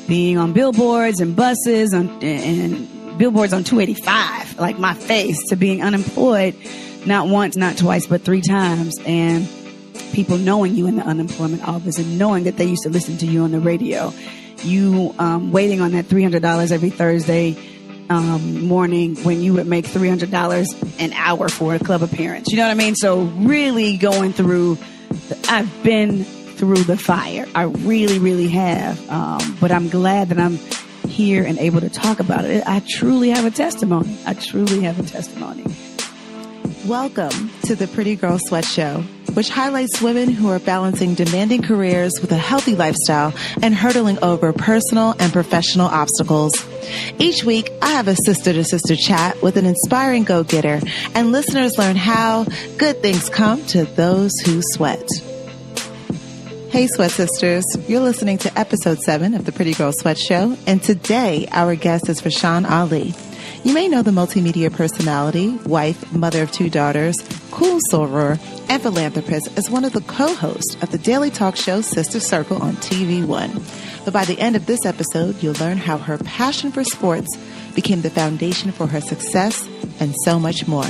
being on billboards and buses and billboards on 285, like my face, to being unemployed, not once, not twice, but 3 times. And people knowing you in the unemployment office and knowing that they used to listen to you on the radio. You waiting on that $300 every Thursday morning when you would make $300 an hour for a club appearance. You know what I mean? So really going through, I've been through the fire. I really, really have. But I'm glad that I'm here and able to talk about it. I truly have a testimony. Welcome to the Pretty Girl Sweat Show, which highlights women who are balancing demanding careers with a healthy lifestyle and hurdling over personal and professional obstacles. Each week, I have a sister-to-sister chat with an inspiring go-getter, and listeners learn how good things come to those who sweat. Hey, Sweat Sisters. You're listening to episode 7 of the Pretty Girl Sweat Show, and today our guest is Rashan Ali. You may know the multimedia personality, wife, mother of 2 daughters, cool soror, and philanthropist as one of the co-hosts of the daily talk show Sister Circle on TV One. But by the end of this episode, you'll learn how her passion for sports became the foundation for her success and so much more.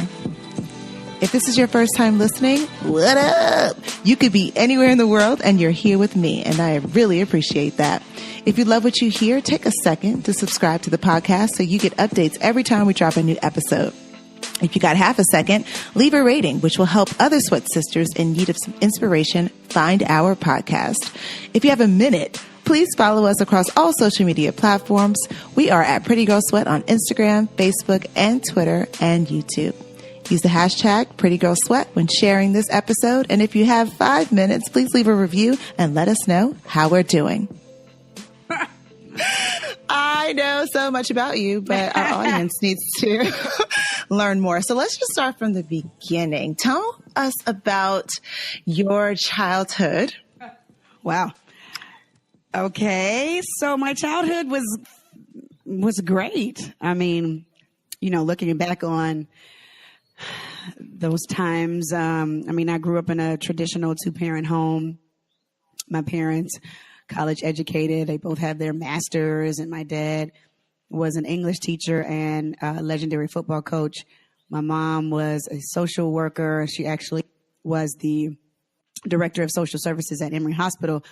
If this is your first time listening, what up? You could be anywhere in the world and you're here with me, and I really appreciate that. If you love what you hear, take a second to subscribe to the podcast so you get updates every time we drop a new episode. If you got half a second, leave a rating, which will help other Sweat Sisters in need of some inspiration find our podcast. If you have a minute, please follow us across all social media platforms. We are at Pretty Girl Sweat on Instagram, Facebook, and Twitter, and YouTube. Use the hashtag PrettyGirlSweat when sharing this episode. And if you have 5 minutes, please leave a review and let us know how we're doing. I know so much about you, but our audience needs to learn more. So let's just start from the beginning. Tell us about your childhood. Wow. Okay. So my childhood was great. I mean, looking back on those times, I grew up in a traditional 2-parent home. My parents, college educated. They both have their masters, and my dad was an English teacher and a legendary football coach. My mom was a social worker. She actually was the director of social services at Emory Hospital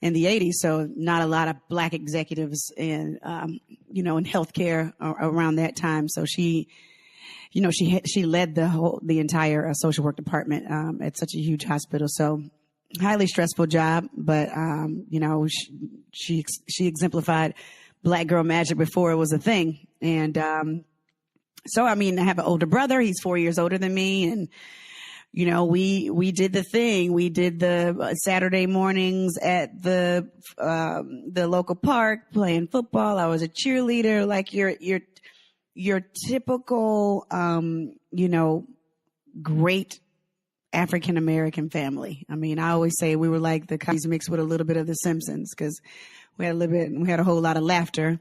in the 80s. So not a lot of Black executives in healthcare around that time. So she led the entire social work department at such a huge hospital. So highly stressful job, but she exemplified Black girl magic before it was a thing. And so I have an older brother. He's 4 years older than me, and we did the thing. We did the Saturday mornings at the local park playing football. I was a cheerleader, like your typical great African American family. I always say we were like the Cosby's mixed with a little bit of the Simpsons, because we had a whole lot of laughter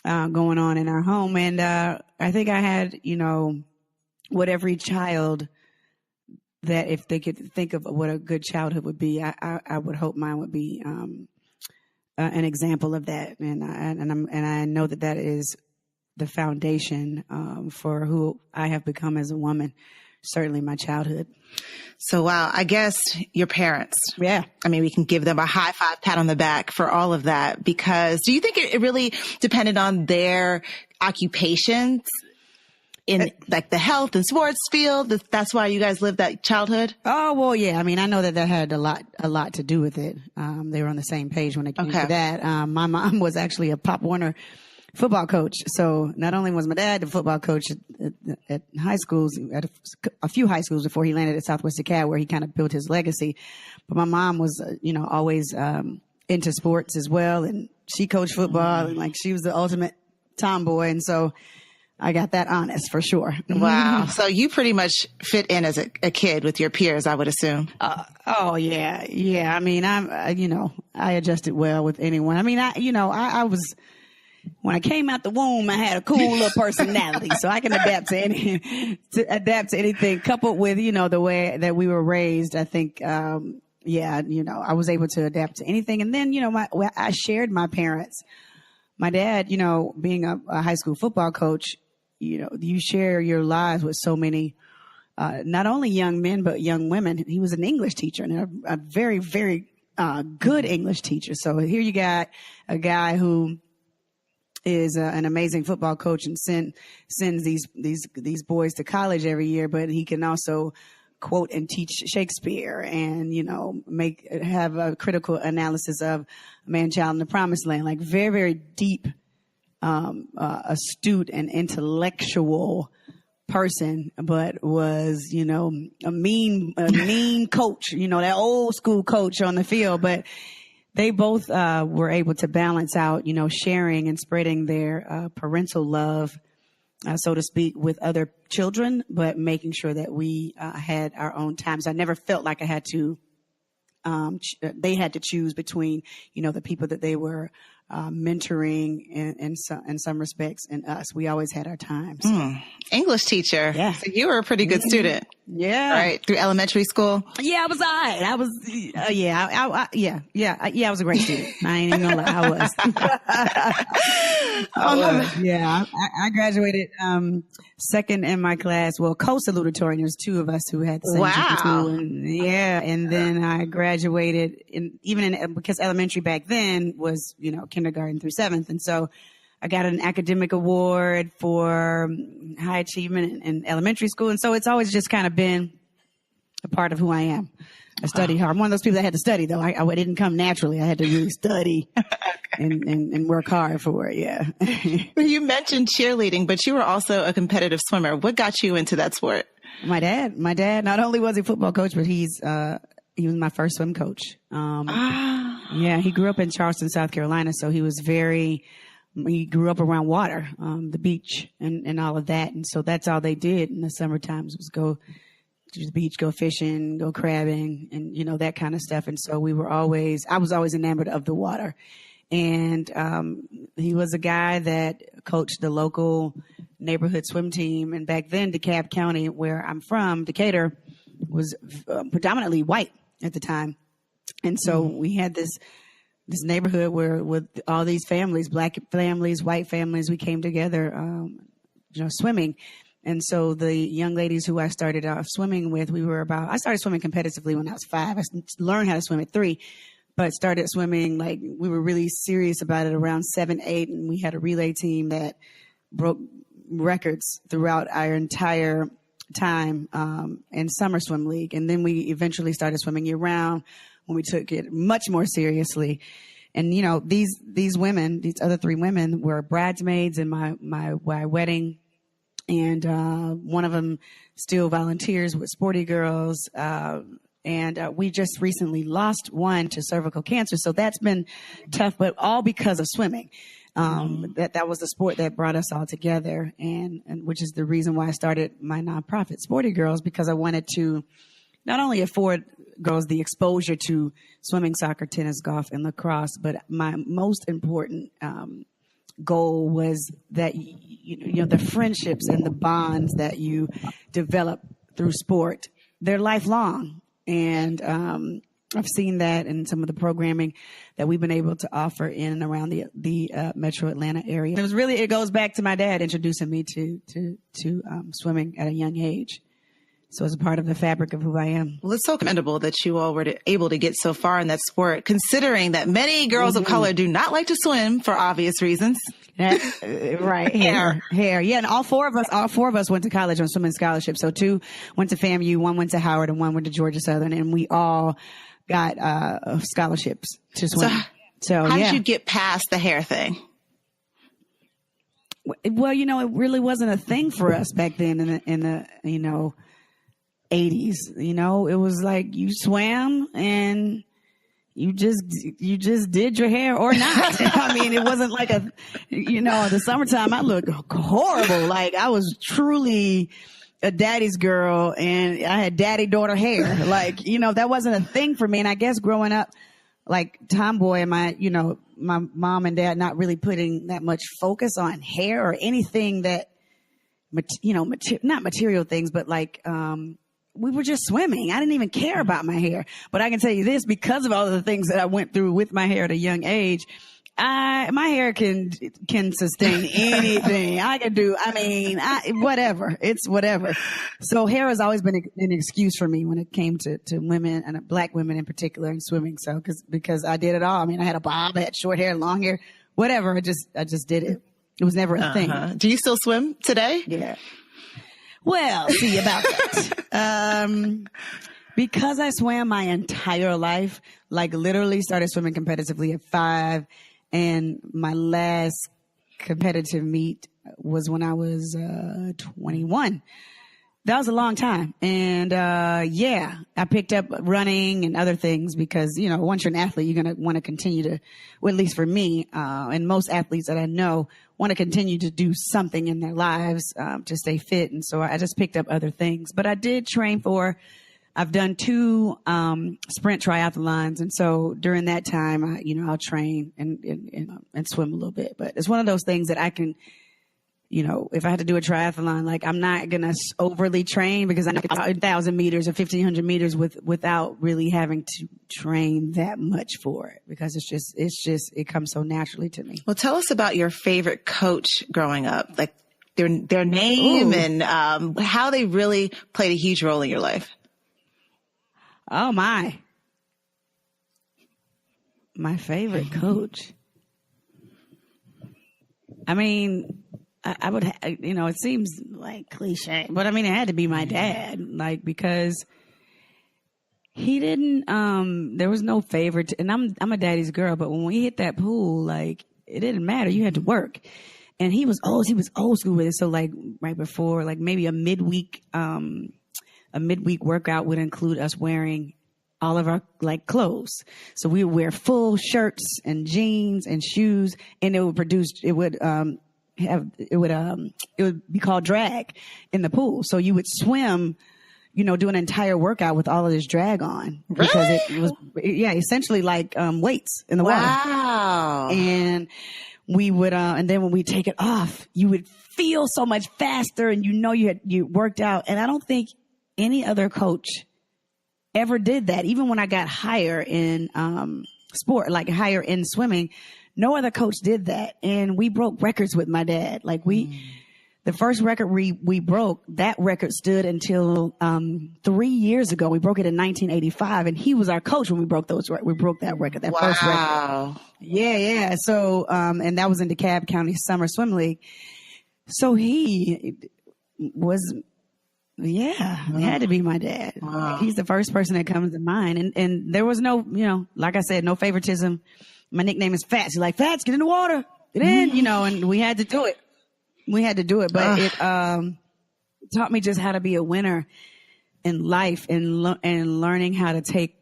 going on in our home. And I think I had, what every child, that if they could think of what a good childhood would be, I would hope mine would be an example of that. And I know that is the foundation for who I have become as a woman. Certainly my childhood. So, wow, I guess your parents. Yeah. We can give them a high five, pat on the back for all of that, because do you think it really depended on their occupations in like the health and sports field? That's why you guys lived that childhood? Oh, well, yeah. I know that had a lot to do with it. They were on the same page when it came to that. My mom was actually a Pop Warner football coach. So not only was my dad the football coach at high schools, at a few high schools before he landed at Southwest DeKalb, where he kind of built his legacy, but my mom was, always into sports as well. And she coached football, and she was the ultimate tomboy. And so I got that honest for sure. Wow. So you pretty much fit in as a kid with your peers, I would assume. Oh yeah. Yeah. I adjusted well with anyone. I was, when I came out the womb, I had a cool little personality, so I can adapt to anything. Coupled with, the way that we were raised, I think, I was able to adapt to anything. And then, I shared my parents my dad, being a high school football coach, you share your lives with so many, not only young men, but young women. He was an English teacher and a very, very good English teacher. So here you got a guy who is an amazing football coach and sends these boys to college every year, but he can also quote and teach Shakespeare and, have a critical analysis of Man, Child in the Promised Land, like very, very deep, astute and intellectual person, but was, a mean coach, that old school coach on the field. But they both were able to balance out, sharing and spreading their parental love, so to speak, with other children, but making sure that we had our own times. I never felt like I had to, they had to choose between, the people that they were mentoring in some respects and us. We always had our times. English teacher. Yeah. So you were a pretty good student. Yeah. Right. Through elementary school. Yeah, I was all right. I was, I was a great student. I ain't even gonna lie. I was. Yeah. I graduated, second in my class. Well, co-salutatorian. There's two of us who had the same GP school. And then I graduated because elementary back then was, kindergarten through 7th. And so I got an academic award for high achievement in elementary school. And so it's always just kind of been a part of who I am. I studied hard. I'm one of those people that had to study, though. I didn't come naturally. I had to really study and work hard for it. Yeah. You mentioned cheerleading, but you were also a competitive swimmer. What got you into that sport? My dad, not only was he a football coach, but he was my first swim coach. Yeah, he grew up in Charleston, South Carolina. So he grew up around water, the beach and all of that. And so that's all they did in the summer times was go to the beach, go fishing, go crabbing and, that kind of stuff. And so I was always enamored of the water. And he was a guy that coached the local neighborhood swim team. And back then, DeKalb County, where I'm from, Decatur, was predominantly white at the time. And so we had this neighborhood where with all these families, black families, white families, we came together, swimming. And so the young ladies who I started off swimming with, I started swimming competitively when I was 5. I learned how to swim at 3, but started swimming, like we were really serious about it around 7, 8. And we had a relay team that broke records throughout our entire time in summer swim league. And then we eventually started swimming year round when we took it much more seriously. And, these women, these other 3 women were bridesmaids in my wedding. And one of them still volunteers with Sporty Girls. And we just recently lost one to cervical cancer. So that's been tough, but all because of swimming. That was the sport that brought us all together. And which is the reason why I started my nonprofit, Sporty Girls, because I wanted to not only afford girls the exposure to swimming, soccer, tennis, golf, and lacrosse, but my most important goal was that the friendships and the bonds that you develop through sport, they're lifelong. And I've seen that in some of the programming that we've been able to offer in and around the Metro Atlanta area. It goes back to my dad introducing me to swimming at a young age. So it's a part of the fabric of who I am. Well, it's so commendable that you all were able to get so far in that sport, considering that many girls of color do not like to swim for obvious reasons. Right. Hair. Yeah. And all four of us went to college on swimming scholarships. So 2 went to FAMU, 1 went to Howard, and 1 went to Georgia Southern. And we all got scholarships to swim. So how did you get past the hair thing? Well, it really wasn't a thing for us back then in the 80s. It was like you swam and you just did your hair or not. I mean, it wasn't like the summertime I looked horrible. Like I was truly a daddy's girl and I had daddy daughter hair. Like, that wasn't a thing for me. And I guess growing up like tomboy and my mom and dad not really putting that much focus on hair or anything that, not material things, but like, we were just swimming. I didn't even care about my hair. But I can tell you this, because of all of the things that I went through with my hair at a young age, my hair can sustain anything. I can do, whatever. It's whatever. So hair has always been an excuse for me when it came to women and black women in particular in swimming. So, because I did it all. I mean, I had a bob, I had short hair, long hair, whatever. I just did it. It was never a thing. Do you still swim today? Yeah. Well, see about that. Because I swam my entire life, like literally started swimming competitively at 5, and my last competitive meet was when I was 21. That was a long time. And I picked up running and other things because, once you're an athlete, you're going to want to continue to, well, at least for me, and most athletes that I know want to continue to do something in their lives to stay fit. And so I just picked up other things. But I did train I've done 2 sprint triathlons, and so during that time, I'll train and swim a little bit. But it's one of those things that I can, if I had to do a triathlon, like I'm not gonna overly train because I know 1,000 meters or 1,500 meters without really having to train that much for it because it comes so naturally to me. Well, tell us about your favorite coach growing up, like their name. Ooh. And how they really played a huge role in your life. Oh, my favorite coach. I mean, I would, it seems like cliche, but I mean, it had to be my dad, because he didn't, there was no favorite, and I'm a daddy's girl, but when we hit that pool, it didn't matter. You had to work. And he was old school with it. So right before, maybe a midweek workout would include us wearing all of our clothes. So we would wear full shirts and jeans and shoes, and it would be called drag in the pool. So you would swim, do an entire workout with all of this drag on. Really? Because it was, essentially weights in the water. Wow. And we would, and then when we take it off, you would feel so much faster and you worked out. And I don't think any other coach ever did that. Even when I got higher in sport, higher in swimming, no other coach did that. And we broke records with my dad. The first record we broke, that record stood until 3 years ago. We broke it in 1985, and he was our coach when we broke that record, that first record. Wow. Yeah. So, and that was in DeKalb County Summer Swim League. So he was... Yeah, it had to be my dad. Wow. He's the first person that comes to mind. And there was no, like I said, no favoritism. My nickname is Fats. He's like, Fats, get in the water. Get in, and we had to do it. But it taught me just how to be a winner in life and learning how to take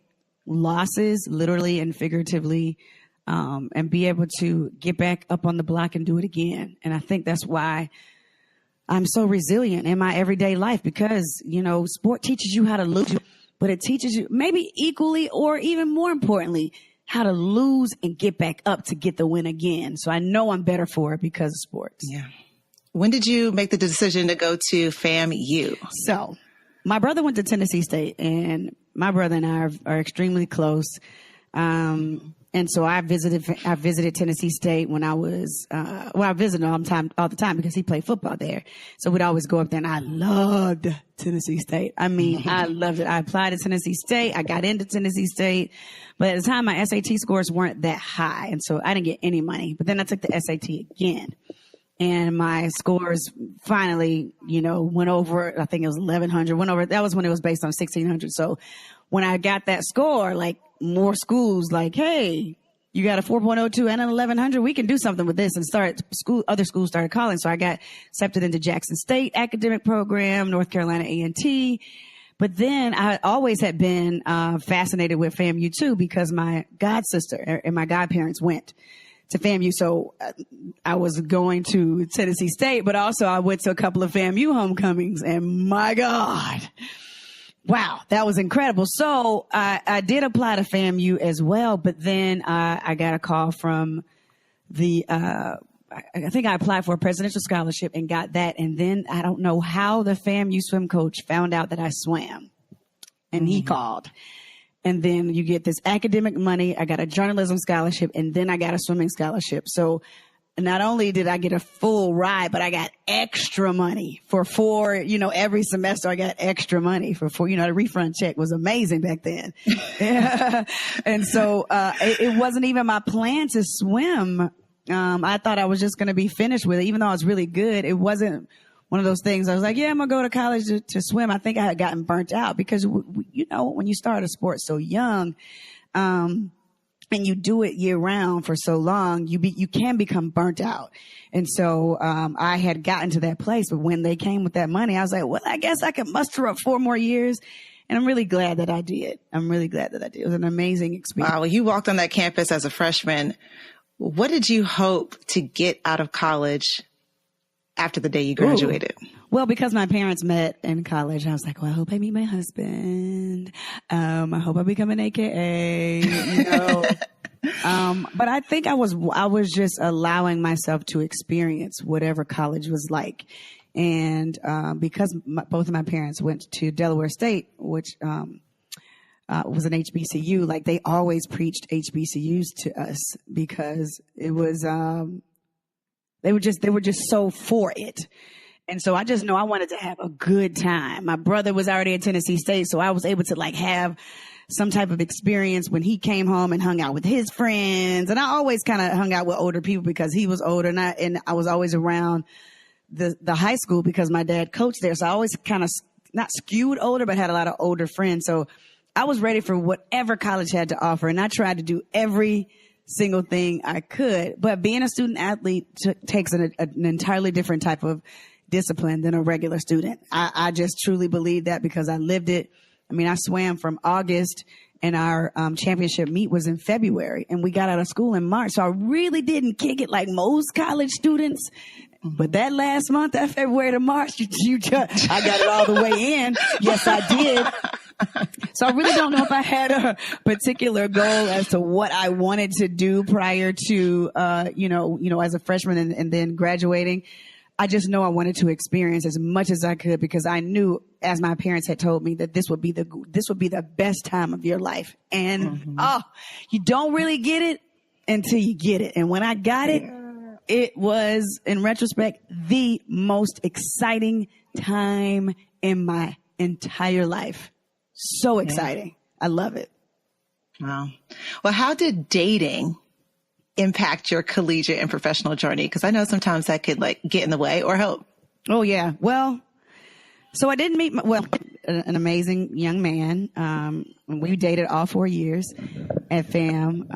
losses, literally and figuratively, and be able to get back up on the block and do it again. And I think that's why I'm so resilient in my everyday life because, sport teaches you how to lose, but it teaches you maybe equally or even more importantly, how to lose and get back up to get the win again. So I know I'm better for it because of sports. Yeah. When did you make the decision to go to FAMU? So my brother went to Tennessee State, and my brother and I are extremely close. And so I visited Tennessee State when I was, I visited all the time because he played football there. So we'd always go up there, and I loved Tennessee State. I mean, I loved it. I applied to Tennessee State. I got into Tennessee State, but at the time my SAT scores weren't that high. And so I didn't get any money, but then I took the SAT again, and my scores finally, went over, I think it was 1,100, went over. That was when it was based on 1,600. So when I got that score, more schools hey, you got a 4.02 and an 1,100. We can do something with this, and other schools started calling. So I got accepted into Jackson State academic program, North Carolina A&T. But then I always had been fascinated with FAMU too, because my god sister and my godparents went to FAMU. So I was going to Tennessee State, but also I went to a couple of FAMU homecomings, and my God, wow, that was incredible. So I did apply to FAMU as well, but then I got a call from I think I applied for a presidential scholarship and got that. And then I don't know how the FAMU swim coach found out that I swam, and he called. And then you get this academic money. I got a journalism scholarship, and then I got a swimming scholarship. So not only did I get a full ride, but I got extra money for 4, every semester I got extra money for 4, the refund check was amazing back then. And so, it wasn't even my plan to swim. I thought I was just going to be finished with it, even though I was really good. It wasn't one of those things I was like, yeah, I'm going to go to college to swim. I think I had gotten burnt out because, when you start a sport so young, and you do it year round for so long, you can become burnt out. And so, I had gotten to that place, but when they came with that money, I was like, well, I guess I could muster up 4 more years. And I'm really glad that I did. It was an amazing experience. Wow. Well, you walked on that campus as a freshman. What did you hope to get out of college after the day you graduated? Ooh. Well, because my parents met in college, I was like, well, I hope I meet my husband. I hope I become an AKA, but I think I was just allowing myself to experience whatever college was like. And, because both of my parents went to Delaware State, which, was an HBCU, like they always preached HBCUs to us because it was, they were just so for it. And so I just know I wanted to have a good time. My brother was already at Tennessee State, so I was able to have some type of experience when he came home and hung out with his friends. And I always kind of hung out with older people because he was older, and I was always around the high school because my dad coached there. So I always kind of not skewed older, but had a lot of older friends. So I was ready for whatever college had to offer, and I tried to do every single thing I could. But being a student athlete takes an entirely different type of discipline than a regular student. I just truly believe that because I lived it. I mean, I swam from August, and our championship meet was in February, and we got out of school in March. So I really didn't kick it like most college students. But that last month, that February to March, I got it all the way in. Yes, I did. So I really don't know if I had a particular goal as to what I wanted to do prior to, as a freshman and then graduating. I just know I wanted to experience as much as I could because I knew, as my parents had told me, that this would be the best time of your life. And you don't really get it until you get it. And when I got it, it was, in retrospect, the most exciting time in my entire life. So exciting. I love it. Wow. Well, how did dating impact your collegiate and professional journey? Because I know sometimes that could get in the way or help. Oh, yeah. Well, so I didn't meet, an amazing young man. We dated all 4 years at FAM.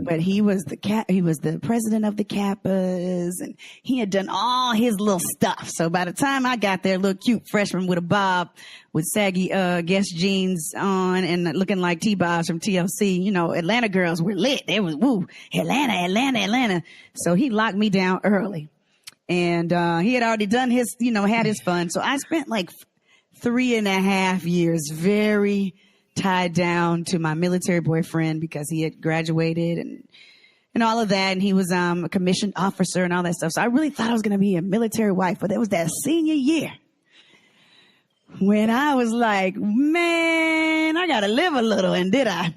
But he was the president of the Kappas, and he had done all his little stuff. So by the time I got there, little cute freshman with a bob, with saggy, Guess jeans on and looking like T-Bobs from TLC, Atlanta girls were lit. They was, woo, Atlanta. So he locked me down early. And, he had already done his, had his fun. So I spent 3.5 years very tied down to my military boyfriend because he had graduated and all of that. And he was, a commissioned officer and all that stuff. So I really thought I was going to be a military wife, but it was that senior year when I was like, man, I got to live a little. And did I?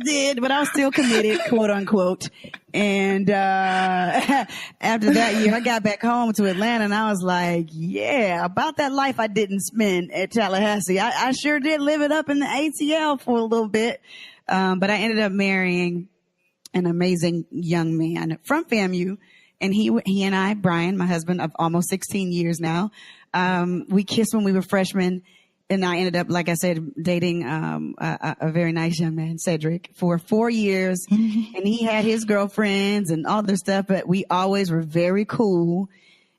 Did, but I was still committed, quote unquote. And, after that year, I got back home to Atlanta and I was like, yeah, about that life I didn't spend at Tallahassee. I sure did live it up in the ATL for a little bit. But I ended up marrying an amazing young man from FAMU. And he and I, Brian, my husband of almost 16 years now, we kissed when we were freshmen. And I ended up, like I said, dating a very nice young man, Cedric, for 4 years. Mm-hmm. And he had his girlfriends and all their stuff, but we always were very cool.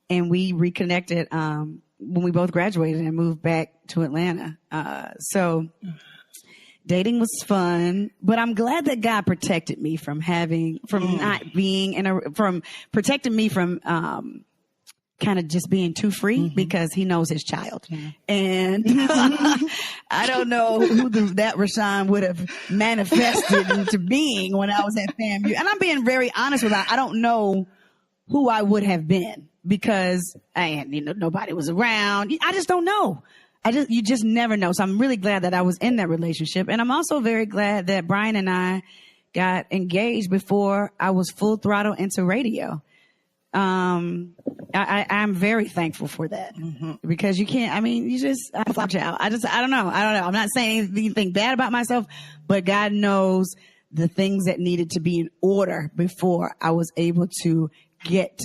And we reconnected when we both graduated and moved back to Atlanta. So dating was fun, but I'm glad that God protected me from protecting me from kind of just being too free because he knows his child. Yeah. And I don't know who that Rashan would have manifested into being when I was at FAMU. And I'm being very honest with that. I don't know who I would have been because nobody was around. I just don't know. you just never know. So I'm really glad that I was in that relationship. And I'm also very glad that Brian and I got engaged before I was full throttle into radio. I'm very thankful for that because you can't, I mean, you just, I don't know. I'm not saying anything bad about myself, but God knows the things that needed to be in order before I was able to get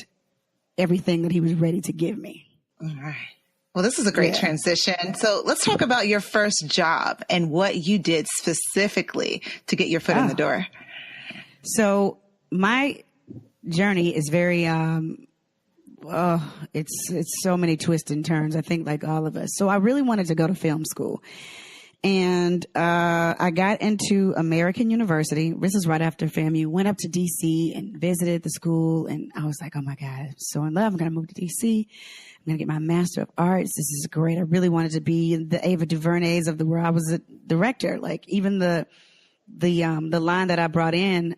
everything that he was ready to give me. All right. Well, this is a great transition. So let's talk about your first job and what you did specifically to get your foot in the door. So my journey is very, it's so many twists and turns, I think, like all of us. So I really wanted to go to film school. And I got into American University. This is right after FAMU. Went up to D.C. and visited the school. And I was like, oh, my God, I'm so in love. I'm going to move to D.C. I'm going to get my Master of Arts. This is great. I really wanted to be the Ava DuVernays of the world. I was a director. Like even the line that I brought in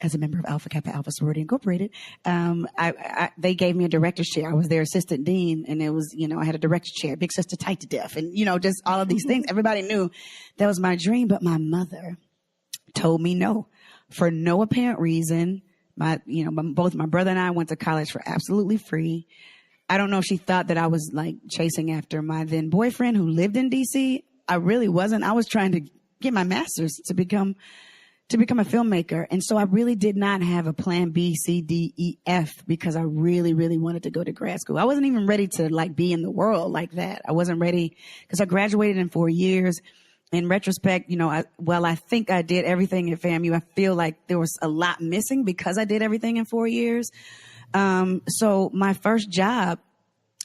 as a member of Alpha Kappa Alpha Sorority Incorporated, they gave me a director's chair. I was their assistant dean, and it was, I had a director's chair, big sister tight to death, and, just all of these things. Everybody knew that was my dream, but my mother told me no for no apparent reason. Both my brother and I went to college for absolutely free. I don't know if she thought that I was like chasing after my then boyfriend who lived in DC. I really wasn't. I was trying to get my master's to become a filmmaker. And so I really did not have a plan B, C, D, E, F because I really, really wanted to go to grad school. I wasn't even ready to like be in the world like that. I wasn't ready because I graduated in 4 years. In retrospect, I think I did everything at FAMU. I feel like there was a lot missing because I did everything in 4 years. So my first job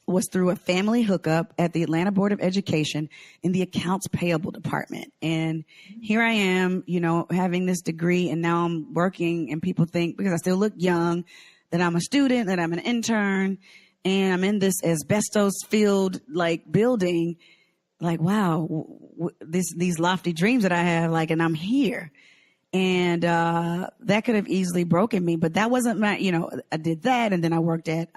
was through a family hookup at the Atlanta Board of Education in the accounts payable department. And here I am, having this degree, and now I'm working, and people think, because I still look young, that I'm a student, that I'm an intern, and I'm in this asbestos filled like building, like, wow, these lofty dreams that I have, like, and I'm here. And that could have easily broken me, but that wasn't my, I did that, and then I worked at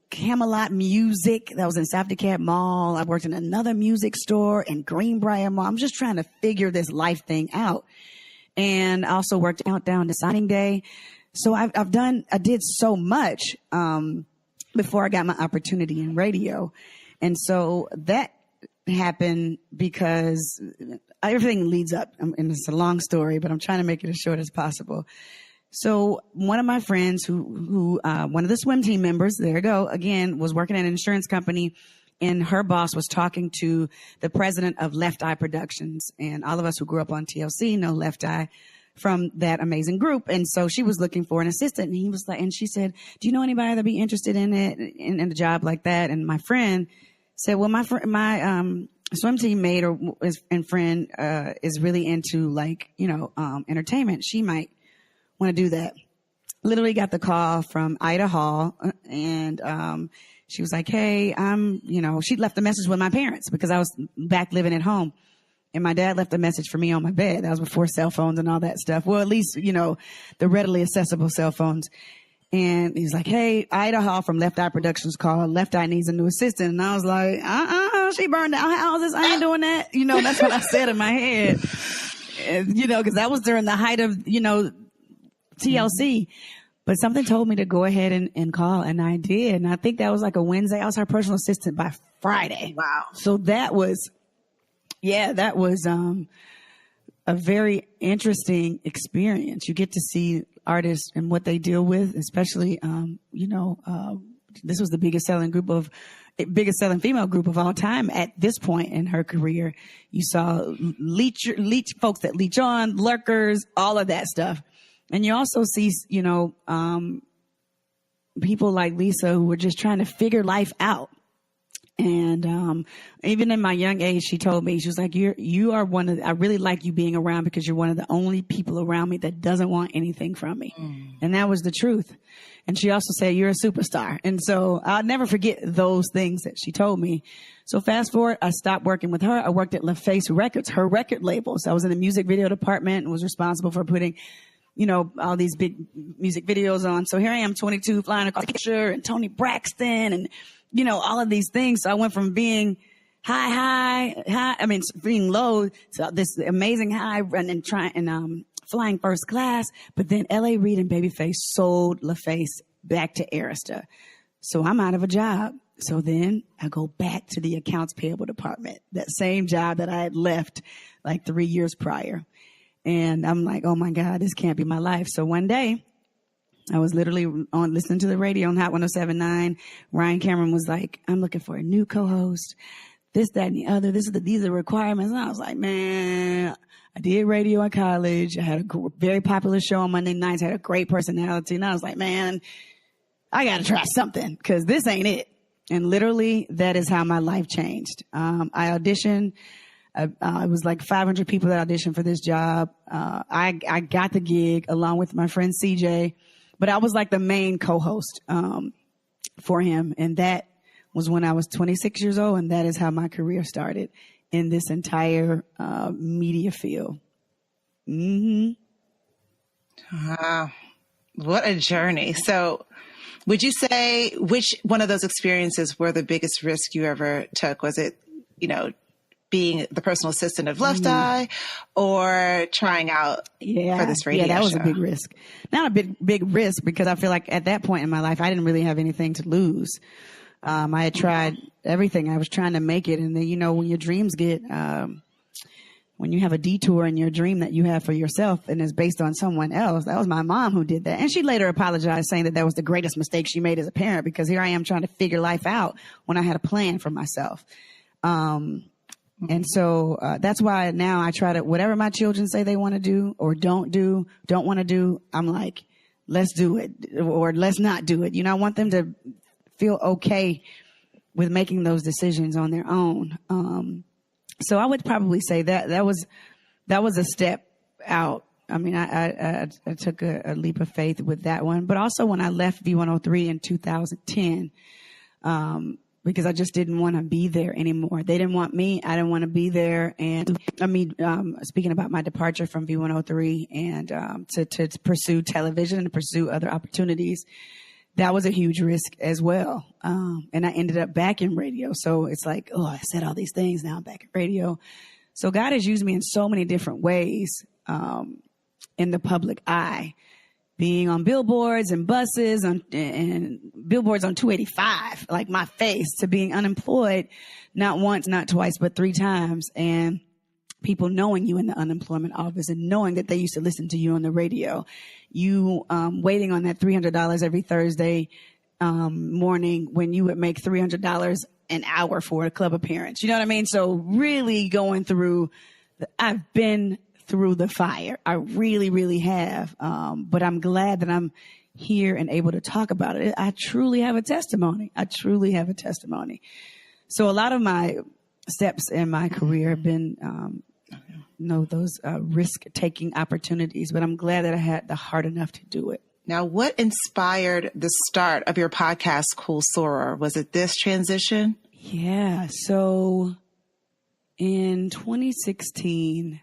Camelot Music. That was in South DeKalb Mall. I worked in another music store in Greenbrier Mall. I'm just trying to figure this life thing out. And I also worked Countdown to Signing Day. So I did so much before I got my opportunity in radio. And so that happened because everything leads up, and it's a long story, but I'm trying to make it as short as possible. So one of my friends who one of the swim team members, there you go, again, was working at an insurance company, and her boss was talking to the president of Left Eye Productions. And all of us who grew up on TLC know Left Eye from that amazing group. And so she was looking for an assistant, and he was like, and she said, do you know anybody that'd be interested in it, in a job like that? And my friend said, well, my swim team mate and friend is really into like, entertainment. She might want to do that. Literally got the call from Ida Hall, and she was like, hey, she left a message with my parents because I was back living at home. And my dad left a message for me on my bed. That was before cell phones and all that stuff. Well, at least, the readily accessible cell phones. And he's like, hey, Ida Hall from Left Eye Productions called. Left Eye needs a new assistant. And I was like, she burned out houses. I ain't doing that. That's what I said in my head. Because that was during the height of, TLC. But something told me to go ahead and call, and I did. And I think that was like a Wednesday. I was her personal assistant by Friday. Wow. So that was a very interesting experience. You get to see artists and what they deal with, especially, this was the biggest selling female group of all time at this point in her career. You saw leech folks that leech on, lurkers, all of that stuff. And you also see, people like Lisa who were just trying to figure life out. And even in my young age, she told me, she was like, you are I really like you being around because you're one of the only people around me that doesn't want anything from me. And that was the truth. And she also said, you're a superstar. And so I'll never forget those things that she told me. So fast forward, I stopped working with her. I worked at LaFace Records, her record label. So I was in the music video department and was responsible for putting all these big music videos on. So here I am, 22, flying across Asia and Tony Braxton and, all of these things. So I went from being being low to this amazing high and flying first class. But then L.A. Reid and Babyface sold LaFace back to Arista. So I'm out of a job. So then I go back to the accounts payable department, that same job that I had left like 3 years prior. And I'm like, oh my God, this can't be my life. So one day I was literally on listening to the radio on Hot 107.9. Ryan Cameron was like, I'm looking for a new co-host, this, that, and the other. These are requirements. And I was like, man, I did radio in college. I had a very popular show on Monday nights. I had a great personality. And I was like, man, I got to try something because this ain't it. And literally that is how my life changed. I auditioned. It was like 500 people that auditioned for this job. I got the gig along with my friend CJ, but I was like the main co-host for him. And that was when I was 26 years old. And that is how my career started in this entire media field. Mm-hmm. Wow. What a journey. So would you say which one of those experiences were the biggest risk you ever took? Was it, being the personal assistant of Left Eye or trying out for this radio show? Yeah, that was a big risk. Not a big risk because I feel like at that point in my life, I didn't really have anything to lose. I had tried everything. I was trying to make it. And then, when your dreams get, when you have a detour in your dream that you have for yourself and is based on someone else, that was my mom who did that. And she later apologized saying that was the greatest mistake she made as a parent because here I am trying to figure life out when I had a plan for myself. And so that's why now I try to, whatever my children say they want to do or don't want to do, I'm like, let's do it or let's not do it. I want them to feel okay with making those decisions on their own. So I would probably say that was a step out. I mean, I took a leap of faith with that one, but also when I left V103 in 2010, because I just didn't want to be there anymore. They didn't want me. I didn't want to be there. And speaking about my departure from V103 and to pursue television and to pursue other opportunities, that was a huge risk as well. And I ended up back in radio. So it's like, I said all these things. Now I'm back in radio. So God has used me in so many different ways in the public eye. Being on billboards and buses and billboards on 285, like my face, to being unemployed, not once, not twice, but 3 times. And people knowing you in the unemployment office and knowing that they used to listen to you on the radio. You waiting on that $300 every Thursday morning when you would make $300 an hour for a club appearance. You know what I mean? So really going through, I've been through the fire. I really, really have. But I'm glad that I'm here and able to talk about it. I truly have a testimony. So a lot of my steps in my career have been, those risk-taking opportunities, but I'm glad that I had the heart enough to do it. Now, what inspired the start of your podcast, Cool Soror? Was it this transition? Yeah. So in 2016,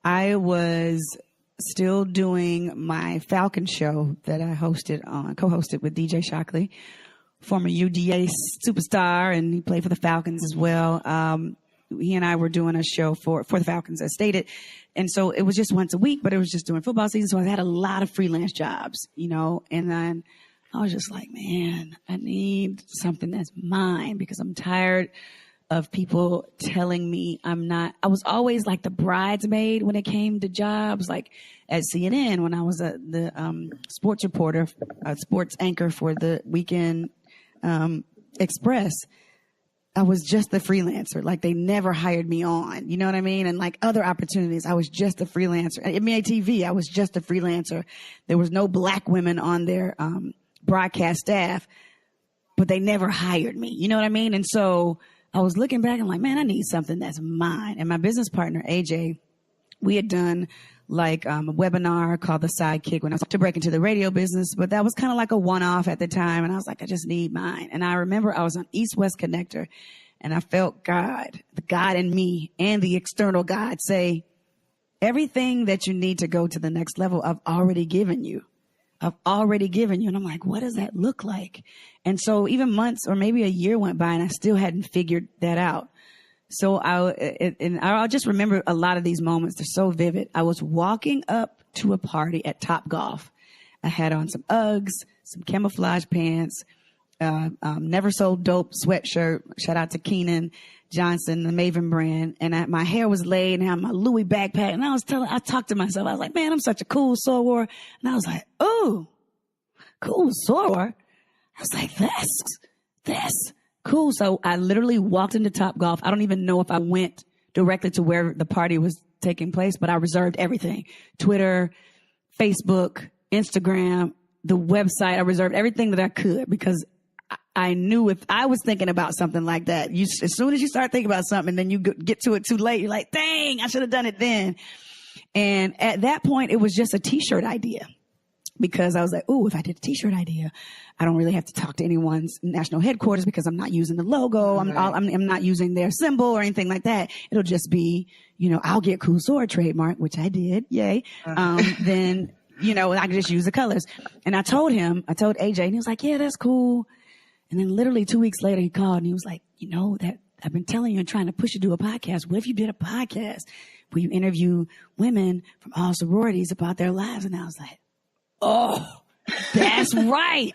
I was still doing my Falcon show that I co-hosted with DJ Shockley, former UDA superstar, and he played for the Falcons as well. He and I were doing a show for the Falcons, as stated. And so it was just once a week, but it was just during football season. So I had a lot of freelance jobs, and then I was just like, man, I need something that's mine because I'm tired of people telling me I was always like the bridesmaid when it came to jobs, like at CNN when I was the sports reporter, sports anchor for the Weekend Express. I was just the freelancer. Like they never hired me on, you know what I mean? And like other opportunities, I was just a freelancer. At MATV, I was just a freelancer. There was no black women on their broadcast staff, but they never hired me. You know what I mean? And so I was looking back and like, man, I need something that's mine. And my business partner, AJ, we had done like a webinar called The Sidekick when I was to break into the radio business, but that was kind of like a one-off at the time. And I was like, I just need mine. And I remember I was on East-West Connector and I felt God, the God in me and the external God say, everything that you need to go to the next level, I've already given you. And I'm like, what does that look like? And so even months or maybe a year went by and I still hadn't figured that out. So I'll just remember a lot of these moments. They're so vivid. I was walking up to a party at Topgolf. I had on some Uggs, some camouflage pants, Never Sold Dope sweatshirt. Shout out to Keenan Johnson, the Maven brand. And my hair was laid and I had my Louis backpack. And I talked to myself. I was like, man, I'm such a cool soror. And I was like, oh, cool soror. I was like, that's cool. So I literally walked into Topgolf. I don't even know if I went directly to where the party was taking place, but I reserved everything. Twitter, Facebook, Instagram, the website. I reserved everything that I could because I knew if I was thinking about something like that, as soon as you start thinking about something and then you get to it too late, you're like, dang, I should have done it then. And at that point, it was just a t-shirt idea. Because I was like, ooh, if I did a t-shirt idea, I don't really have to talk to anyone's national headquarters because I'm not using the logo. I'm not using their symbol or anything like that. It'll just be, I'll get Cool Soror trademark, which I did. Yay. Then, I could just use the colors. And I told AJ and he was like, yeah, that's cool. And then literally 2 weeks later, he called and he was like, that I've been telling you and trying to push you to do a podcast. What if you did a podcast where you interview women from all sororities about their lives? And I was like, oh, that's right.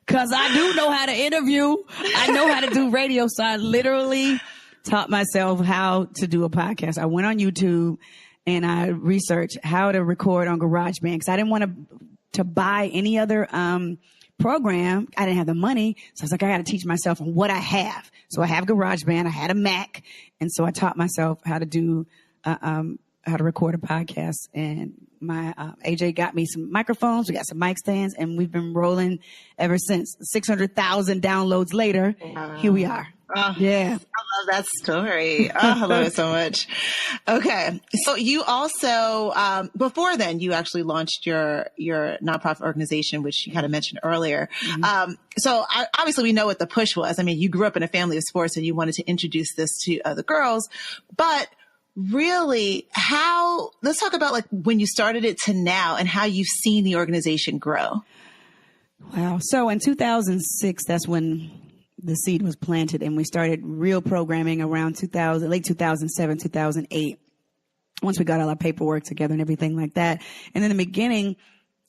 Cause I do know how to interview. I know how to do radio. So I literally taught myself how to do a podcast. I went on YouTube and I researched how to record on GarageBand because I didn't want to buy any other program. I didn't have the money. So I was like, I got to teach myself on what I have. So I have GarageBand. I had a Mac. And so I taught myself how to do, how to record a podcast. And my AJ got me some microphones. We got some mic stands and we've been rolling ever since. 600,000 downloads later. Here we are. Oh, yeah. I love that story. Oh, I love it so much. Okay. So you also, before then, you actually launched your nonprofit organization, which you kind of mentioned earlier. Mm-hmm. So obviously we know what the push was. I mean, you grew up in a family of sports and you wanted to introduce this to other girls, but really let's talk about like when you started it to now and how you've seen the organization grow. Wow. So in 2006, that's when the seed was planted and we started real programming around late 2007, 2008. Once we got all our paperwork together and everything like that. And in the beginning,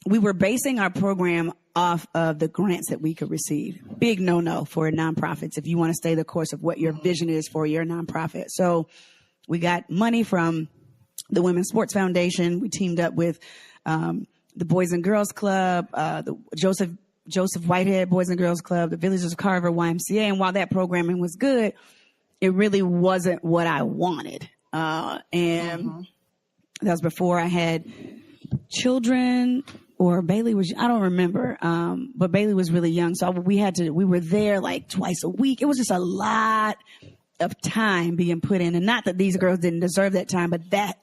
we were basing our program off of the grants that we could receive. Big no-no for nonprofits if you want to stay the course of what your vision is for your nonprofit. So we got money from the Women's Sports Foundation. We teamed up with the Boys and Girls Club, the Joseph Whitehead Boys and Girls Club, the Villagers of Carver YMCA. And while that programming was good, it really wasn't what I wanted. And that was before I had children, or Bailey was, I don't remember. But Bailey was really young. So we were there like twice a week. It was just a lot of time being put in, and not that these girls didn't deserve that time, but that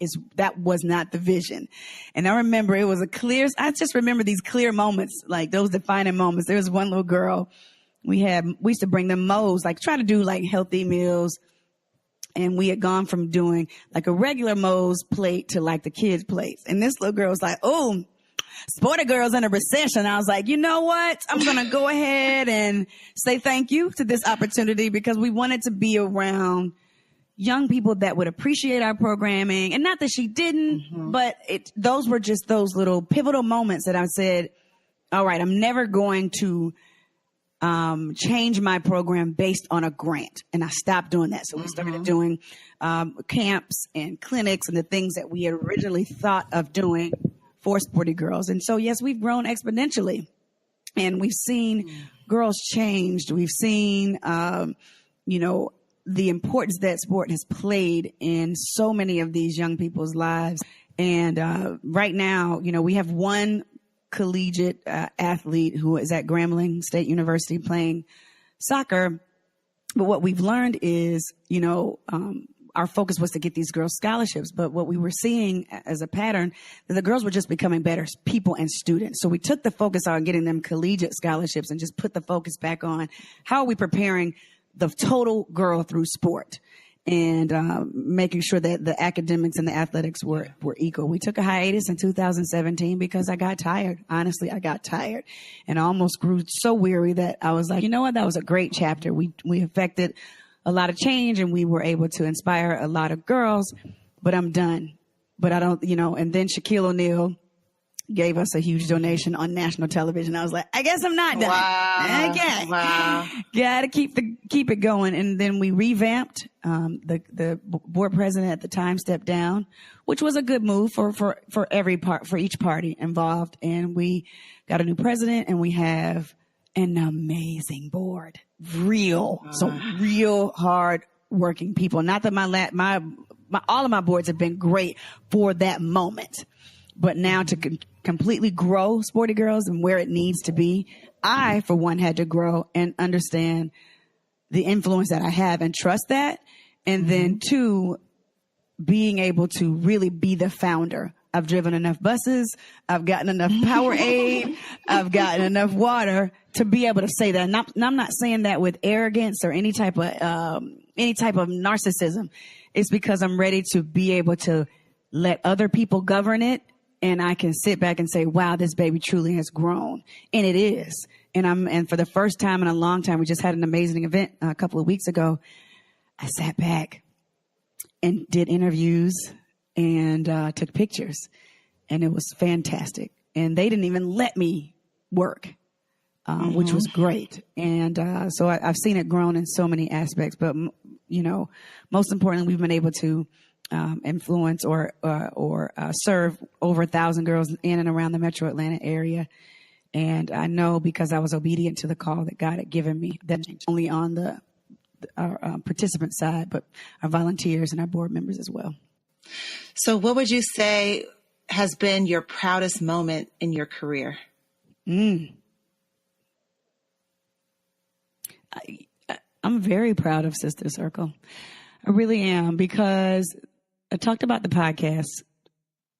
was not the vision. And I remember I just remember these clear moments, like those defining moments. There was one little girl we used to bring them Moe's, like try to do like healthy meals. And we had gone from doing like a regular Moe's plate to like the kids' plates. And this little girl was like, oh, Sporty Girl's in a recession. I was like, you know what? I'm going to go ahead and say thank you to this opportunity because we wanted to be around young people that would appreciate our programming. And not that she didn't, but those were just those little pivotal moments that I said, all right, I'm never going to change my program based on a grant. And I stopped doing that. So we started doing camps and clinics and the things that we had originally thought of doing for Sporty Girls. And so, yes, we've grown exponentially and we've seen girls changed. We've seen, the importance that sport has played in so many of these young people's lives. And right now, we have one collegiate athlete who is at Grambling State University playing soccer. But what we've learned is, our focus was to get these girls scholarships. But what we were seeing as a pattern, that the girls were just becoming better people and students. So we took the focus on getting them collegiate scholarships and just put the focus back on how are we preparing the total girl through sport. and making sure that the academics and the athletics were equal. We took a hiatus in 2017 because I got tired. Honestly, I got tired and I almost grew so weary that I was like, you know what? That was a great chapter. We affected a lot of change and we were able to inspire a lot of girls, but I'm done. But I don't, and then Shaquille O'Neal gave us a huge donation on national television. I was like, I guess I'm not done. Wow. Okay. Wow. Gotta keep it going. And then we revamped. The board president at the time stepped down, which was a good move for each party involved. And we got a new president and we have an amazing board. Real hard working people. Not that all of my boards have been great for that moment. But now to completely grow Sporty Girls and where it needs to be, I, for one, had to grow and understand the influence that I have and trust that. And then two, being able to really be the founder. I've driven enough buses. I've gotten enough Powerade. I've gotten enough water to be able to say that. And I'm not saying that with arrogance or any type of narcissism. It's because I'm ready to be able to let other people govern it. And I can sit back and say, wow, this baby truly has grown. And it is. And for the first time in a long time, we just had an amazing event a couple of weeks ago. I sat back and did interviews and took pictures. And it was fantastic. And they didn't even let me work, which was great. And so I've seen it grown in so many aspects. But, most importantly, we've been able to influence or serve over 1,000 girls in and around the metro Atlanta area. And I know because I was obedient to the call that God had given me, that only on our participant side, but our volunteers and our board members as well. So what would you say has been your proudest moment in your career? I'm very proud of Sister Circle. I really am, because I talked about the podcast,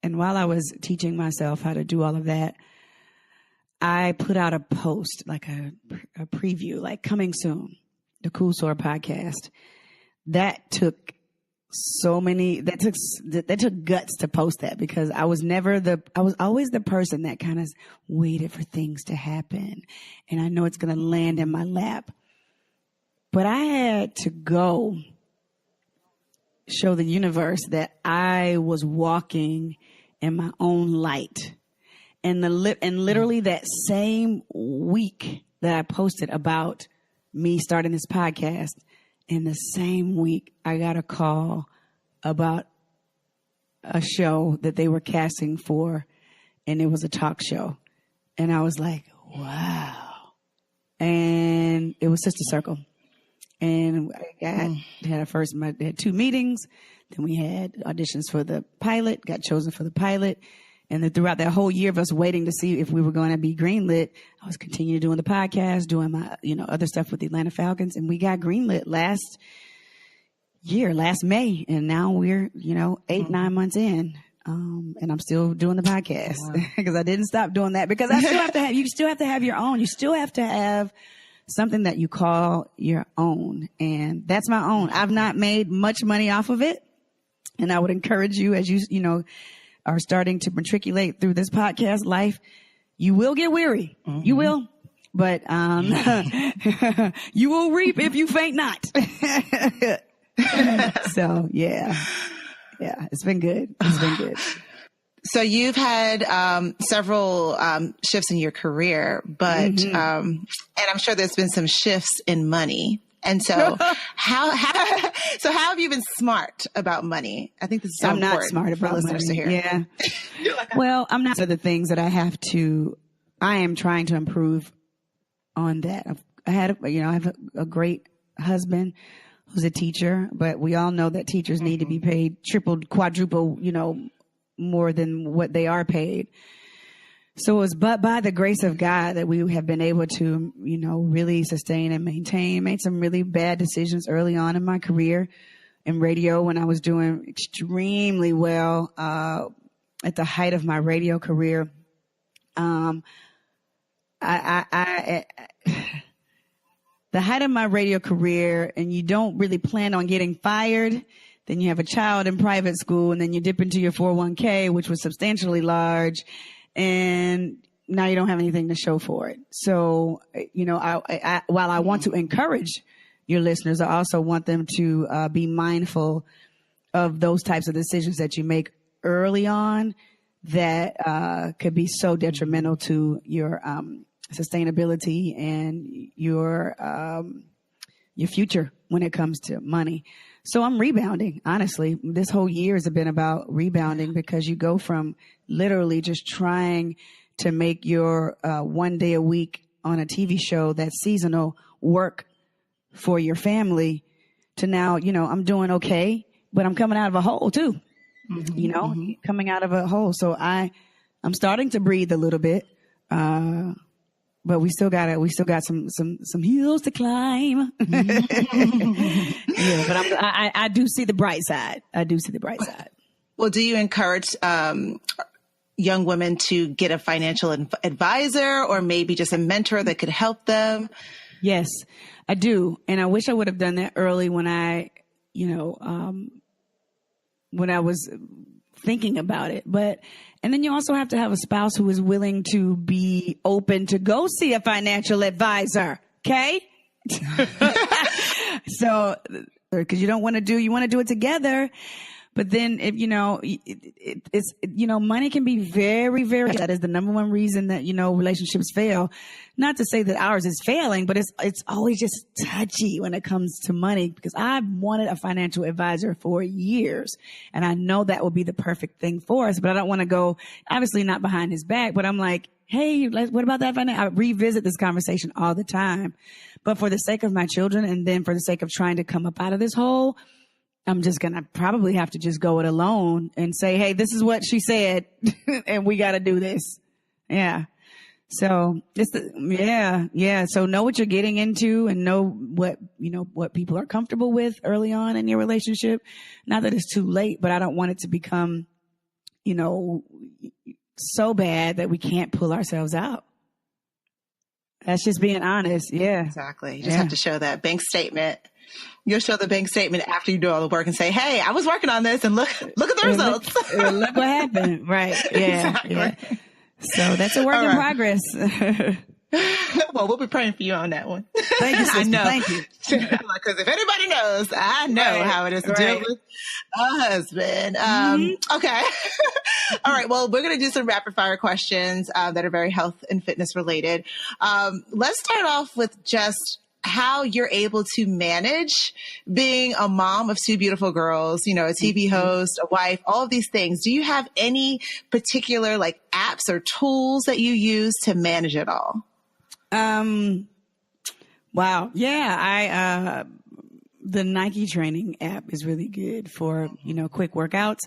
and while I was teaching myself how to do all of that, I put out a post, like a preview, like coming soon, the Cool Soror podcast. That took that took guts to post that, because I was always the person that kind of waited for things to happen. And I know it's going to land in my lap, but I had to go show the universe that I was walking in my own light. And literally that same week that I posted about me starting this podcast, in the same week, I got a call about a show that they were casting for, and it was a talk show. And I was like, wow. And it was Sister Circle. And I had 2 meetings. Then we had auditions for the pilot, got chosen for the pilot. And then throughout that whole year of us waiting to see if we were going to be greenlit, I was continuing doing the podcast, doing my, other stuff with the Atlanta Falcons. And we got greenlit last May. And now we're, 8-9 months in. And I'm still doing the podcast because I didn't stop doing that, because you still have to have your own. You still have to have something that you call your own. And that's my own. I've not made much money off of it. And I would encourage you, as you are starting to matriculate through this podcast life, you will get weary. Mm-hmm. You will. But you will reap if you faint not. So, yeah, it's been good. It's been good. So you've had several shifts in your career, but and I'm sure there's been some shifts in money. And so how have you been smart about money? I think this is so I'm important not smart about for listeners money. to hear. Yeah. Well, I'm not. So the things that I am trying to improve on that. I have a great husband who's a teacher, but we all know that teachers need to be paid triple, quadruple, more than what they are paid. So it was but by the grace of God that we have been able to, really sustain and maintain. Made some really bad decisions early on in my career in radio when I was doing extremely well at the height of my radio career. the height of my radio career and you don't really plan on getting fired, then you have a child in private school and then you dip into your 401k, which was substantially large, and now you don't have anything to show for it. So, you know, while I want to encourage your listeners, I also want them to be mindful of those types of decisions that you make early on that could be so detrimental to your sustainability and your future when it comes to money. So I'm rebounding. Honestly, this whole year has been about rebounding because you go from literally just trying to make your 1 day a week on a TV show that's seasonal work for your family to now, you know, I'm doing okay, but I'm coming out of a hole too, you know, coming out of a hole. So I'm starting to breathe a little bit. But we still got some hills to climb. Yeah, but I do see the bright side. I do see the bright side. Well, do you encourage young women to get a financial advisor or maybe just a mentor that could help them? Yes, I do. And I wish I would have done that early when I was thinking about it. And then you also have to have a spouse who is willing to be open to go see a financial advisor. Okay. So, because you want to do it together. But then if, it's money can be very, very, that is the number one reason that, relationships fail. Not to say that ours is failing, but it's always just touchy when it comes to money, because I've wanted a financial advisor for years and I know that will be the perfect thing for us, but I don't want to go, obviously not behind his back, but I'm like, hey, what about that finance? I revisit this conversation all the time, but for the sake of my children and then for the sake of trying to come up out of this hole, I'm just going to probably have to just go it alone and say, hey, this is what she said and we got to do this. Yeah. So So know what you're getting into and know what people are comfortable with early on in your relationship. Not that it's too late, but I don't want it to become, so bad that we can't pull ourselves out. That's just being honest. Yeah. Exactly. You just have to show that bank statement. You'll show the bank statement after you do all the work and say, hey, I was working on this and look at the results. Look what happened. Right. Yeah. Exactly. Yeah. So that's a work in progress. Well, we'll be praying for you on that one. Thank you, sister. I know. Thank you. Because if anybody knows, I know how it is to deal with a husband. Okay. All right. Well, we're going to do some rapid fire questions that are very health and fitness related. Let's start off with just how you're able to manage being a mom of two beautiful girls, a TV host, a wife, all of these things. Do you have any particular apps or tools that you use to manage it all? Wow. Yeah. The Nike training app is really good for, quick workouts,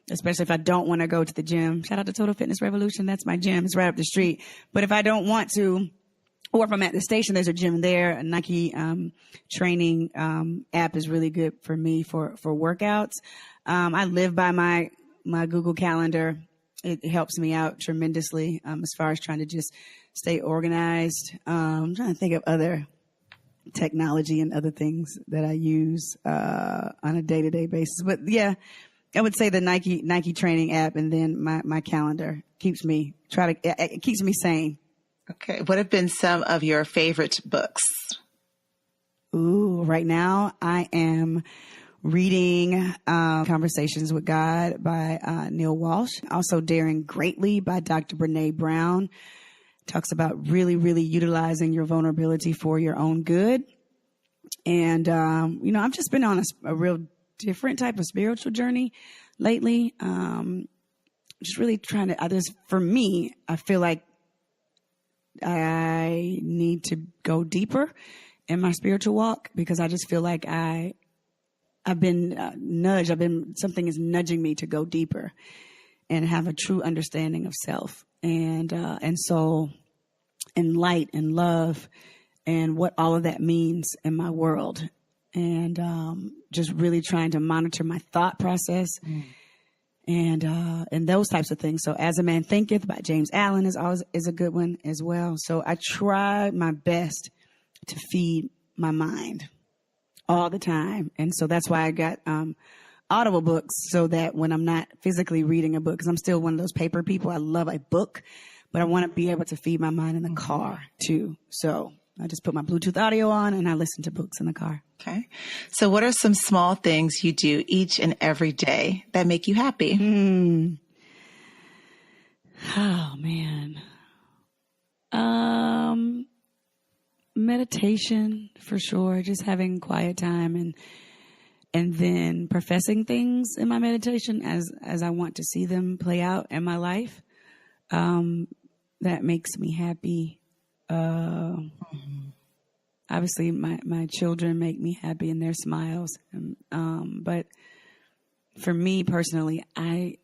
especially if I don't want to go to the gym. Shout out to Total Fitness Revolution. That's my gym. It's right up the street. But if I don't want to, or if I'm at the station, there's a gym there. A Nike training app is really good for me for workouts. I live by my Google Calendar. It helps me out tremendously as far as trying to just stay organized. I'm trying to think of other technology and other things that I use on a day-to-day basis. But yeah, I would say the Nike training app, and then my calendar keeps me sane. Okay. What have been some of your favorite books? Ooh, right now I am reading Conversations with God by Neil Walsh. Also Daring Greatly by Dr. Brene Brown. Talks about really, really utilizing your vulnerability for your own good. And, I've just been on a real different type of spiritual journey lately. Just really trying to, for me, I feel like I need to go deeper in my spiritual walk, because I just feel like I've been nudged. Something is nudging me to go deeper and have a true understanding of self and soul and light and love and what all of that means in my world. And just really trying to monitor my thought process and those types of things. So As a Man Thinketh by James Allen is a good one as well. So I try my best to feed my mind all the time. And so that's why I got Audible books, so that when I'm not physically reading a book, because I'm still one of those paper people, I love a book, but I want to be able to feed my mind in the car too. So I just put my Bluetooth audio on and I listen to books in the car. Okay. So what are some small things you do each and every day that make you happy? Oh, man. Meditation for sure. Just having quiet time and then professing things in my meditation as I want to see them play out in my life. That makes me happy. Obviously my children make me happy in their smiles. But for me personally, I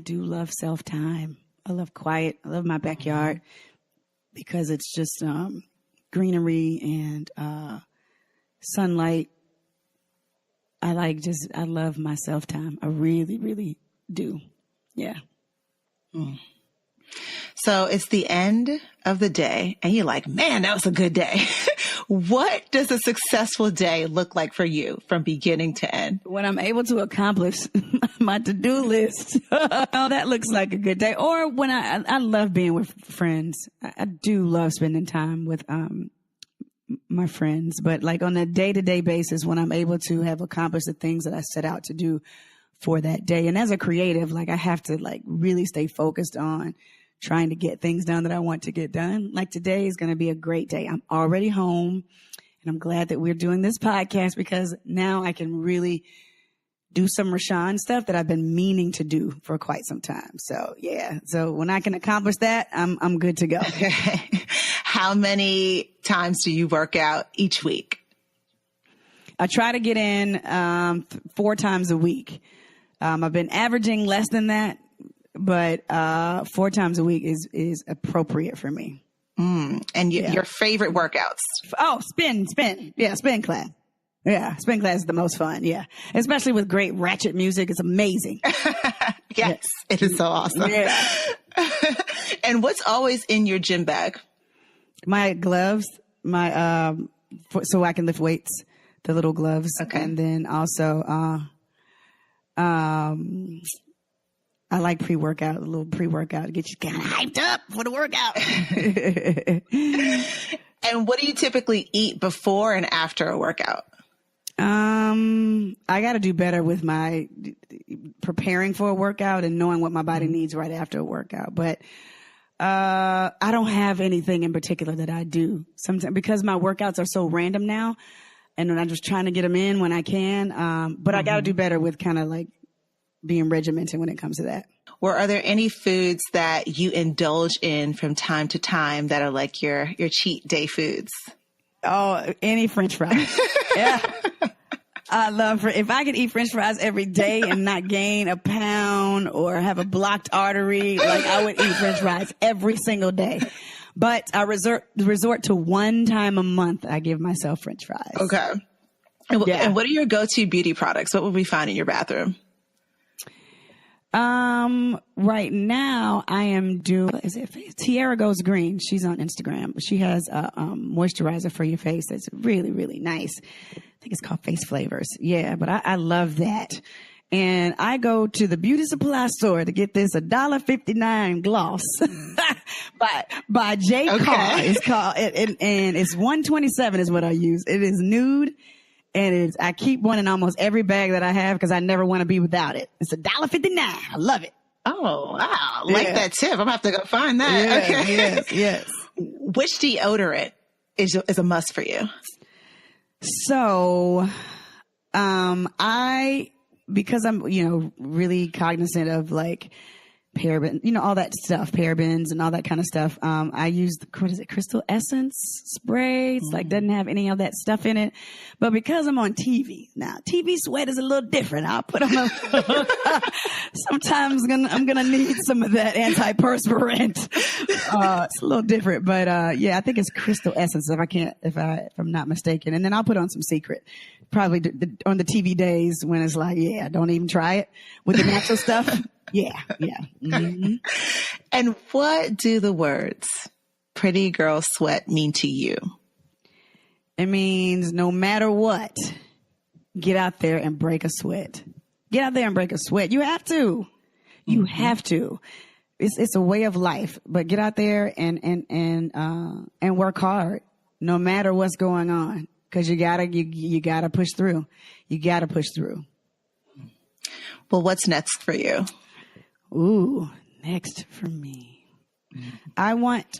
do love self-time. I love quiet. I love my backyard because it's just greenery and sunlight. I love my self-time. I really, really do. Yeah. So it's the end of the day and you're like, man, that was a good day. What does a successful day look like for you from beginning to end? When I'm able to accomplish my to-do list, that looks like a good day. Or when I love being with friends. I do love spending time with my friends. But like on a day-to-day basis, when I'm able to have accomplished the things that I set out to do for that day. And as a creative, like I have to like really stay focused on trying to get things done that I want to get done. Like today is going to be a great day. I'm already home and I'm glad that we're doing this podcast because now I can really do some Rashan stuff that I've been meaning to do for quite some time. So yeah. So when I can accomplish that, I'm good to go. Okay. How many times do you work out each week? I try to get in 4 times a week. I've been averaging less than that. But 4 times a week is appropriate for me. And your favorite workouts? Oh, spin. Yeah, spin class. Yeah, spin class is the most fun. Yeah, especially with great ratchet music. It's amazing. Yes, it is so awesome. Yeah. And what's always in your gym bag? My gloves, so I can lift weights, the little gloves. Okay. And then also, I like pre-workout, a little pre-workout to get you kind of hyped up for the workout. And what do you typically eat before and after a workout? I got to do better with my preparing for a workout and knowing what my body needs right after a workout. But I don't have anything in particular that I do sometimes because my workouts are so random now, and I'm just trying to get them in when I can. But I got to do better with kind of like being regimented when it comes to that. Or are there any foods that you indulge in from time to time that are like your cheat day foods? Oh, any French fries. Yeah. I love if I could eat French fries every day and not gain a pound or have a blocked artery, like I would eat French fries every single day. But I resort to 1 time a month. I give myself French fries. Okay. And what are your go-to beauty products? What would we find in your bathroom? Right now I am doing, Tiara Goes Green. She's on Instagram. She has a moisturizer for your face that's really, really nice. I think it's called Face Flavors. Yeah, but I love that. And I go to the beauty supply store to get this $1.59 gloss by J. Carr. It's called, and it's $1.27 is what I use. It is nude. And I keep one in almost every bag that I have because I never want to be without it. It's $1.59. I love it. Oh, wow. Like that tip. I'm going to have to go find that. Yeah, okay. Yes. Which deodorant is a must for you? So, because I'm, really cognizant of like paraben, all that stuff, parabens and all that kind of stuff. I use Crystal Essence spray. It's like doesn't have any of that stuff in it. But because I'm on TV now, TV sweat is a little different. I'll put on sometimes I'm gonna need some of that antiperspirant. It's a little different, but I think it's Crystal Essence if I'm not mistaken. And then I'll put on some Secret. Probably on the TV days when it's like, don't even try it with the natural stuff. Yeah. Mm-hmm. And what do the words pretty girl sweat mean to you? It means no matter what, get out there and break a sweat. Get out there and break a sweat. You have to. You have to. It's a way of life. But get out there and work hard, no matter what's going on, because you gotta push through. You gotta push through. Well, what's next for you? Ooh, next for me. I want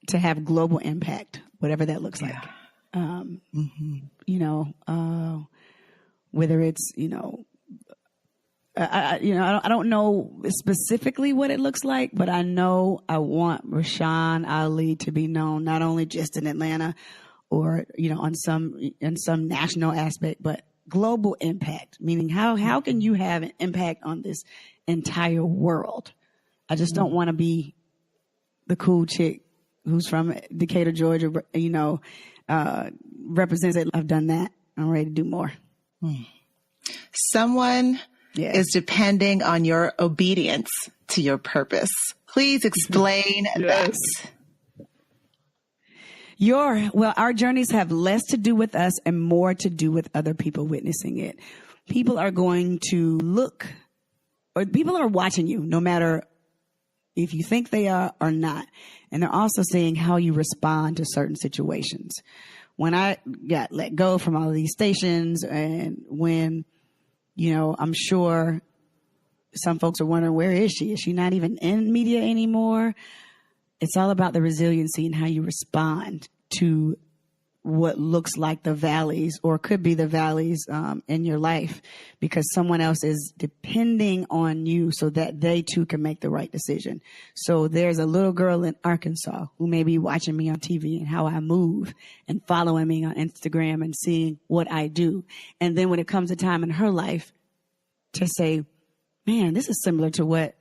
to have global impact, whatever that looks like. Whether it's, I don't know specifically what it looks like, but I know I want Rashan Ali to be known not only just in Atlanta or, in some national aspect, but global impact, meaning how can you have an impact on this entire world? I just don't want to be the cool chick who's from Decatur, Georgia, represents it. I've done that. I'm ready to do more. Someone is depending on your obedience to your purpose. Please explain this. Our journeys have less to do with us and more to do with other people witnessing it. People are going to look, or people are watching you, no matter if you think they are or not. And they're also seeing how you respond to certain situations. When I got let go from all of these stations, and when, I'm sure some folks are wondering, where is she? Is she not even in media anymore? It's all about the resiliency and how you respond to what looks like the valleys, or could be the valleys in your life, because someone else is depending on you so that they too can make the right decision. So there's a little girl in Arkansas who may be watching me on TV and how I move and following me on Instagram and seeing what I do. And then when it comes a time in her life to say, man, this is similar to what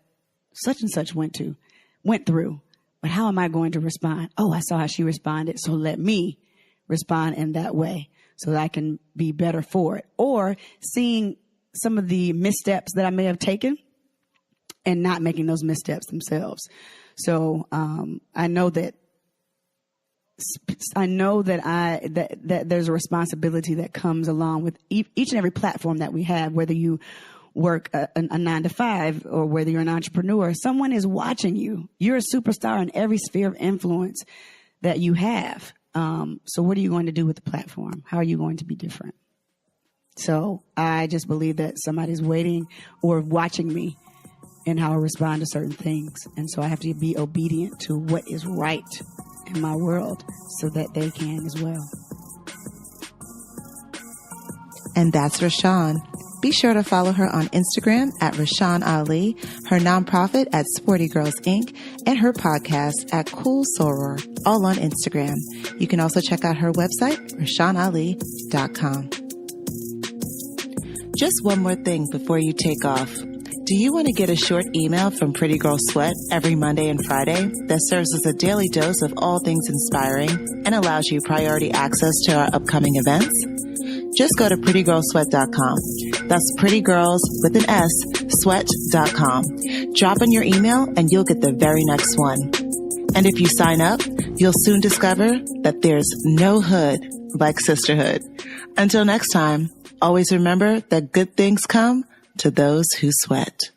such and such went through, but how am I going to respond? Oh, I saw how she responded, so let me respond in that way so that I can be better for it. Or seeing some of the missteps that I may have taken and not making those missteps themselves. So I know that there's a responsibility that comes along with each and every platform that we have, whether you work a 9-to-5 or whether you're an entrepreneur. Someone is watching you. You're a superstar in every sphere of influence that you have. So what are you going to do with the platform? How are you going to be different? So I just believe that somebody's waiting or watching me and how I respond to certain things. And so I have to be obedient to what is right in my world so that they can as well. And that's Rashan. Be sure to follow her on Instagram at Rashan Ali, her nonprofit at Sporty Girls Inc., and her podcast at Cool Soror, all on Instagram. You can also check out her website, RashanAli.com. Just one more thing before you take off. Do you want to get a short email from Pretty Girl Sweat every Monday and Friday that serves as a daily dose of all things inspiring and allows you priority access to our upcoming events? Just go to prettygirlsweat.com. That's prettygirls with an S, sweat.com. Drop in your email and you'll get the very next one. And if you sign up, you'll soon discover that there's no hood like sisterhood. Until next time, always remember that good things come to those who sweat.